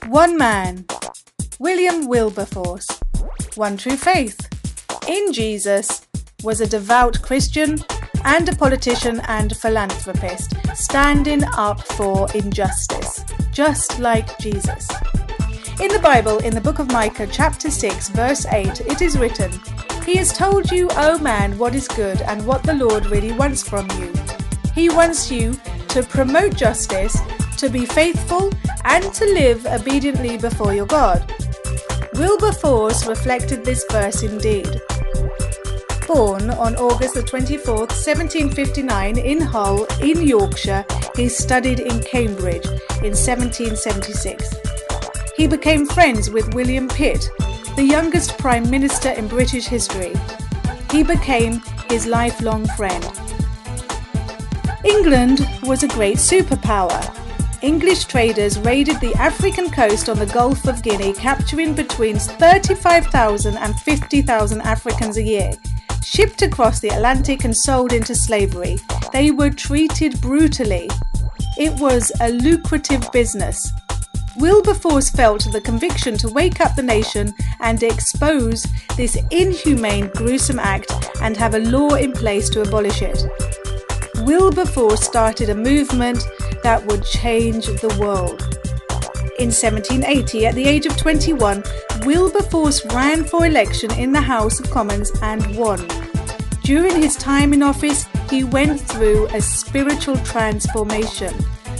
One man, William Wilberforce, one true faith in Jesus, was a devout Christian and a politician and philanthropist, standing up for injustice, just like Jesus. In the Bible, in the book of Micah, chapter 6, verse 8, it is written, "He has told you, O man, what is good and what the Lord really wants from you. He wants you to promote justice, to be faithful, and to live obediently before your God." Wilberforce reflected this verse indeed. Born on August the 24th, 1759 in Hull, in Yorkshire, he studied in Cambridge in 1776. He became friends with William Pitt, the youngest Prime Minister in British history. He became his lifelong friend. England was a great superpower. English traders raided the African coast on the Gulf of Guinea, capturing between 35,000 and 50,000 Africans a year. Shipped across the Atlantic and sold into slavery, they were treated brutally. It was a lucrative business. Wilberforce felt the conviction to wake up the nation and expose this inhumane, gruesome act and have a law in place to abolish it. Wilberforce started a movement that would change the world. In 1780, at the age of 21, Wilberforce ran for election in the House of Commons and won. During his time in office, he went through a spiritual transformation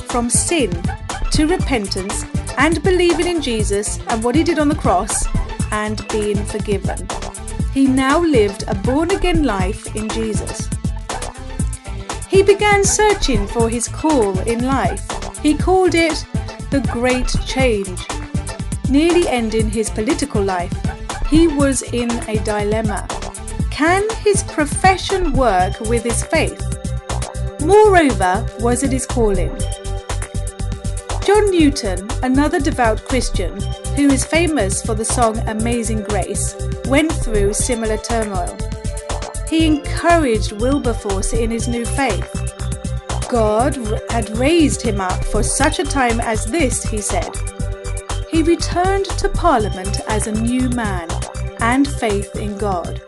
from sin to repentance and believing in Jesus and what he did on the cross and being forgiven. He now lived a born-again life in Jesus. He began searching for his call in life. He called it the Great Change. Nearly ending his political life, he was in a dilemma. Can his profession work with his faith? Moreover, was it his calling? John Newton, another devout Christian, who is famous for the song Amazing Grace, went through similar turmoil. He encouraged Wilberforce in his new faith. God had raised him up for such a time as this, he said. He returned to Parliament as a new man and faith in God.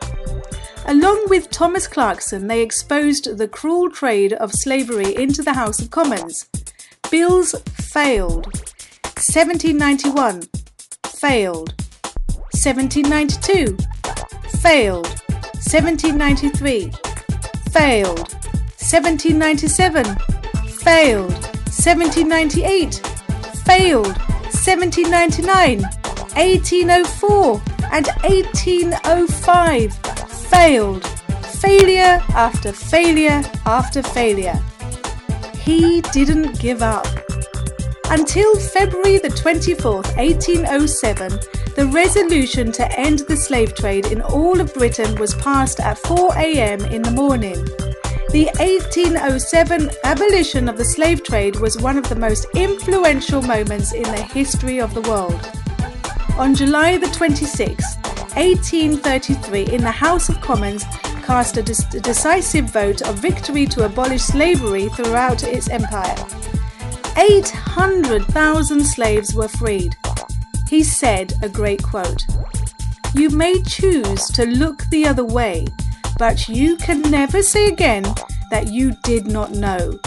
Along with Thomas Clarkson, they exposed the cruel trade of slavery into the House of Commons. Bills failed. 1791 failed. 1792 failed. 1793 failed. 1797 failed. 1798 failed. 1799, 1804 and 1805 failed. Failure after failure after failure. He didn't give up. Until February the 24th, 1807, the resolution to end the slave trade in all of Britain was passed at 4 a.m. in the morning. The 1807 abolition of the slave trade was one of the most influential moments in the history of the world. On July the 26th, 1833, in the House of Commons, cast a decisive vote of victory to abolish slavery throughout its empire. 800,000 slaves were freed. He said a great quote, "You may choose to look the other way, but you can never say again that you did not know."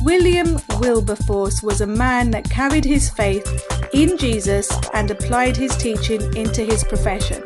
William Wilberforce was a man that carried his faith in Jesus and applied his teaching into his profession.